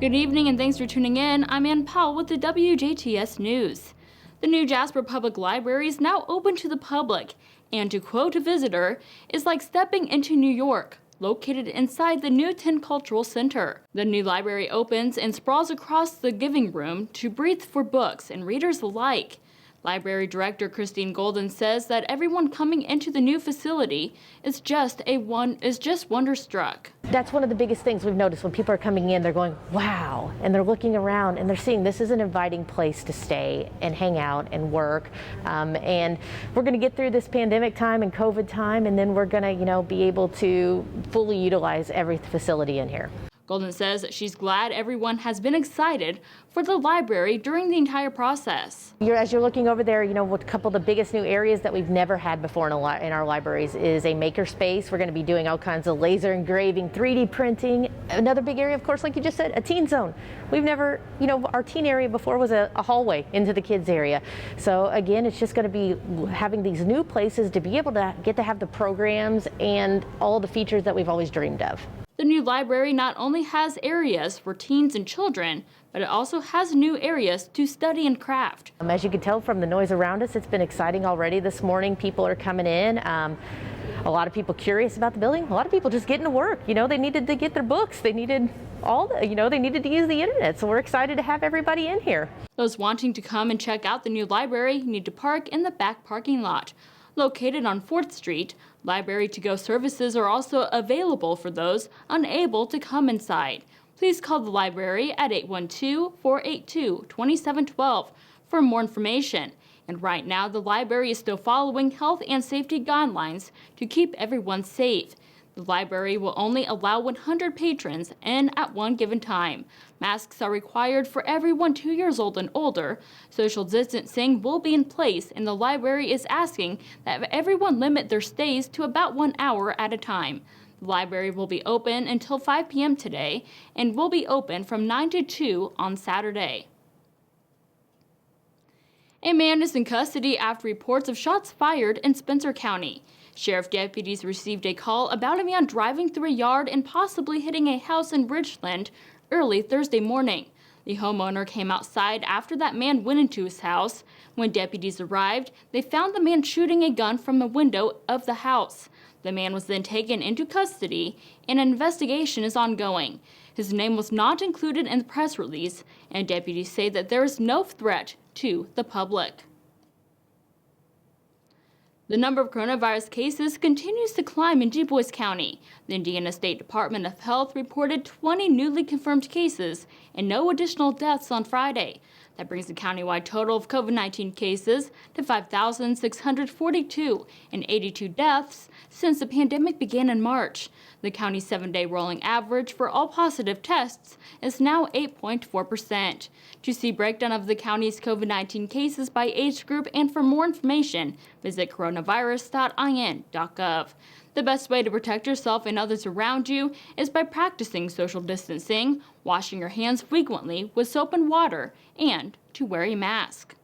Good evening and thanks for tuning in. I'm Ann Powell with the WJTS News. The new Jasper Public Library is now open to the public, and to quote a visitor, is like stepping into New York, located inside the new 10 Cultural Center. The new library opens and sprawls across the giving room to breathe for books and readers alike. Library Director Christine Golden says that everyone coming into the new facility is just wonderstruck. That's one of the biggest things we've noticed when people are coming in. They're going, wow, and they're looking around and they're seeing this is an inviting place to stay and hang out and work. And we're going to get through this pandemic time and COVID time, and then we're going to, be able to fully utilize every facility in here. Golden says that she's glad everyone has been excited for the library during the entire process. As you're looking over there, a couple of the biggest new areas that we've never had before in our libraries is a maker space. We're going to be doing all kinds of laser engraving, 3D printing. Another big area, of course, like you just said, a teen zone. We've never, our teen area before was a hallway into the kids area. So again, it's just going to be having these new places to be able to get to have the programs and all the features that we've always dreamed of. The new library not only has areas for teens and children, but it also has new areas to study and craft. As you can tell from the noise around us, it's been exciting already this morning. People are coming in. A lot of people curious about the building. A lot of people just getting to work. They needed to get their books. They needed they needed to use the internet. So we're excited to have everybody in here. Those wanting to come and check out the new library need to park in the back parking lot. Located on 4th Street, library to-go services are also available for those unable to come inside. Please call the library at 812-482-2712 for more information. And right now, the library is still following health and safety guidelines to keep everyone safe. The library will only allow 100 patrons in at one given time. Masks are required for everyone 2 years old and older. Social distancing will be in place, and the library is asking that everyone limit their stays to about 1 hour at a time. The library will be open until 5 p.m. today and will be open from 9 to 2 on Saturday. A man is in custody after reports of shots fired in Spencer County. Sheriff deputies received a call about a man driving through a yard and possibly hitting a house in Ridgeland early Thursday morning. The homeowner came outside after that man went into his house. When deputies arrived, they found the man shooting a gun from a window of the house. The man was then taken into custody, and an investigation is ongoing. His name was not included in the press release, and deputies say that there is no threat to the public. The number of coronavirus cases continues to climb in DuBois County. The Indiana State Department of Health reported 20 newly confirmed cases and no additional deaths on Friday. That brings the countywide total of COVID-19 cases to 5,642 and 82 deaths since the pandemic began in March. The county's 7-day rolling average for all positive tests is now 8.4%. To see breakdown of the county's COVID-19 cases by age group and for more information, visit coronavirus.in.gov. The best way to protect yourself and others around you is by practicing social distancing, washing your hands frequently with soap and water, and to wear a mask.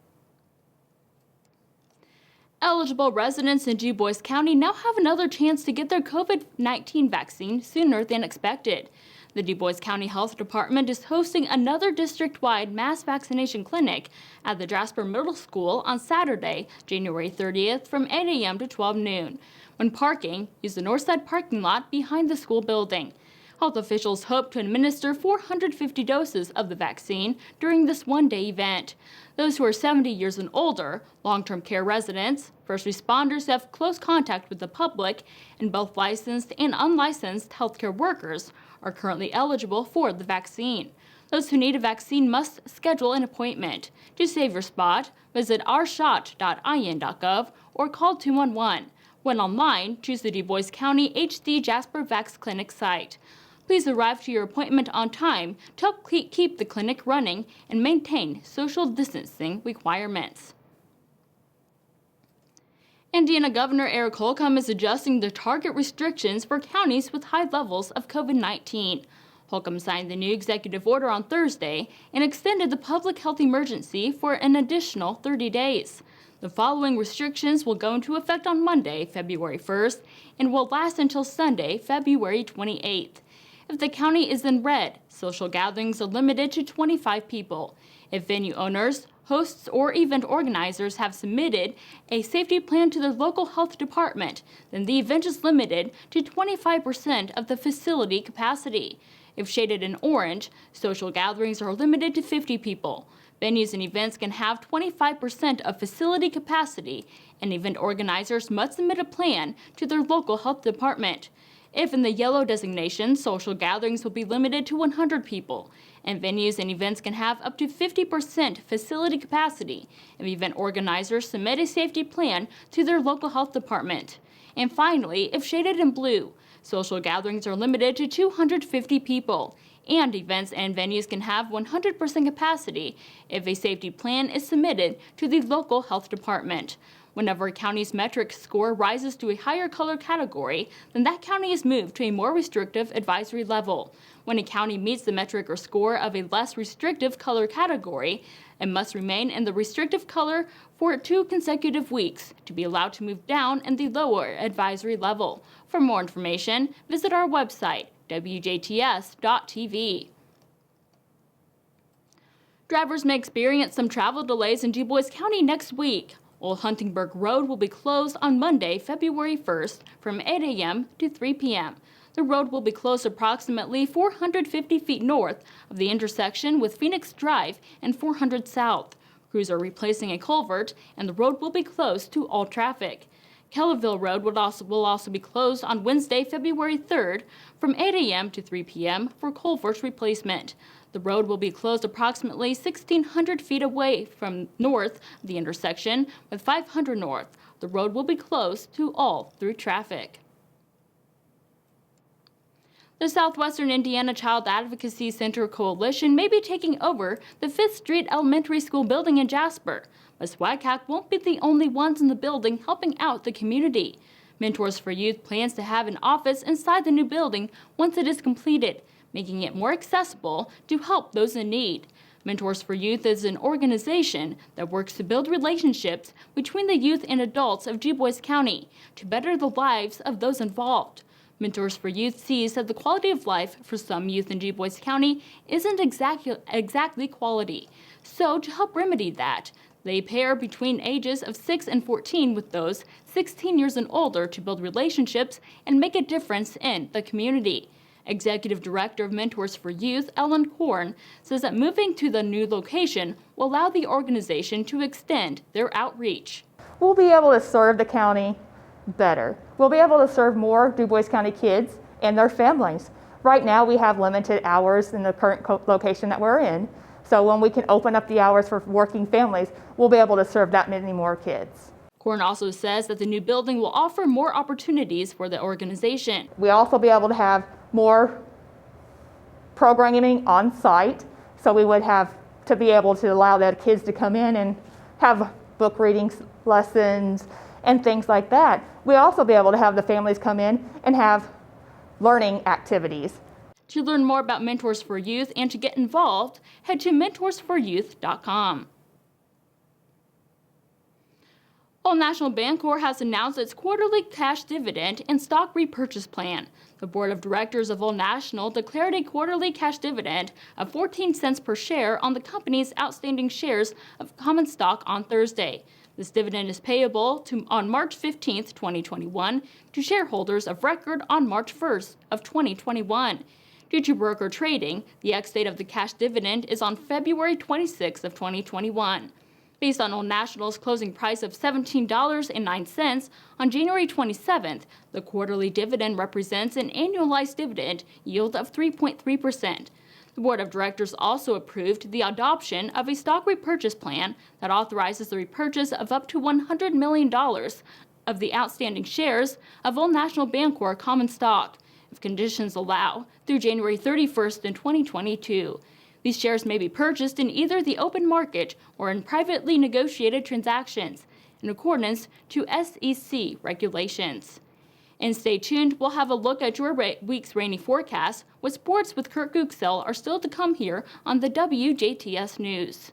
Eligible residents in DuBois County now have another chance to get their COVID-19 vaccine sooner than expected. The DuBois County Health Department is hosting another district-wide mass vaccination clinic at the Jasper Middle School on Saturday, January 30th from 8 a.m. to 12 noon. When parking, use the north side parking lot behind the school building. Health officials hope to administer 450 doses of the vaccine during this one-day event. Those who are 70 years and older, long-term care residents, first responders who have close contact with the public, and both licensed and unlicensed healthcare workers are currently eligible for the vaccine. Those who need a vaccine must schedule an appointment. To save your spot, visit ourshot.in.gov or call 211. When online, choose the DuBois County HD Jasper Vax Clinic site. Please arrive to your appointment on time to help keep the clinic running and maintain social distancing requirements. Indiana Governor Eric Holcomb is adjusting the target restrictions for counties with high levels of COVID-19. Holcomb signed the new executive order on Thursday and extended the public health emergency for an additional 30 days. The following restrictions will go into effect on Monday, February 1st, and will last until Sunday, February 28th. If the county is in red, social gatherings are limited to 25 people. If venue owners, hosts, or event organizers have submitted a safety plan to their local health department, then the event is limited to 25% of the facility capacity. If shaded in orange, social gatherings are limited to 50 people. Venues and events can have 25% of facility capacity, and event organizers must submit a plan to their local health department. If in the yellow designation, social gatherings will be limited to 100 people, and venues and events can have up to 50% facility capacity if event organizers submit a safety plan to their local health department. And finally, if shaded in blue, social gatherings are limited to 250 people, and events and venues can have 100% capacity if a safety plan is submitted to the local health department. Whenever a county's metric score rises to a higher color category, then that county is moved to a more restrictive advisory level. When a county meets the metric or score of a less restrictive color category, it must remain in the restrictive color for 2 consecutive weeks to be allowed to move down in the lower advisory level. For more information, visit our website, WJTS.tv. Drivers may experience some travel delays in DuBois County next week. Old Huntingburg Road will be closed on Monday, February 1st from 8 a.m. to 3 p.m. The road will be closed approximately 450 feet north of the intersection with Phoenix Drive and 400 South. Crews are replacing a culvert, and the road will be closed to all traffic. Kellerville Road will also be closed on Wednesday, February 3rd from 8 a.m. to 3 p.m. for culvert replacement. The road will be closed approximately 1,600 feet away from north of the intersection with 500 north. The road will be closed to all through traffic. The Southwestern Indiana Child Advocacy Center Coalition may be taking over the 5th Street Elementary School building in Jasper, but SWAGCAC won't be the only ones in the building helping out the community. Mentors for Youth plans to have an office inside the new building once it is completed, making it more accessible to help those in need. Mentors for Youth is an organization that works to build relationships between the youth and adults of DuBois County to better the lives of those involved. Mentors for Youth sees that the quality of life for some youth in DuBois County isn't exactly quality. So to help remedy that, they pair between ages of 6 and 14 with those 16 years and older to build relationships and make a difference in the community. Executive Director of Mentors for Youth, Ellen Korn, says that moving to the new location will allow the organization to extend their outreach. We'll be able to serve the county better. We'll be able to serve more DuBois County kids and their families. Right now we have limited hours in the current location that we're in, so when we can open up the hours for working families, we'll be able to serve that many more kids. Korn also says that the new building will offer more opportunities for the organization. We'll also be able to have more programming on site, so we would have to be able to allow the kids to come in and have book reading lessons and things like that. We'll also be able to have the families come in and have learning activities. To learn more about Mentors for Youth and to get involved, head to mentorsforyouth.com. Old National Bancorp has announced its quarterly cash dividend and stock repurchase plan. The board of directors of Old National declared a quarterly cash dividend of 14 cents per share on the company's outstanding shares of common stock on Thursday. This dividend is payable on March 15, 2021, to shareholders of record on March 1st of 2021. Due to broker trading, the ex-date of the cash dividend is on February 26th of 2021. Based on Old National's closing price of $17.09 on January 27th, the quarterly dividend represents an annualized dividend yield of 3.3%. The board of directors also approved the adoption of a stock repurchase plan that authorizes the repurchase of up to $100 million of the outstanding shares of Old National Bancorp common stock, if conditions allow, through January 31st in 2022. These shares may be purchased in either the open market or in privately negotiated transactions, in accordance to SEC regulations. And stay tuned, we'll have a look at your week's rainy forecast, with sports with Kurt Gooksell are still to come here on the WJTS News.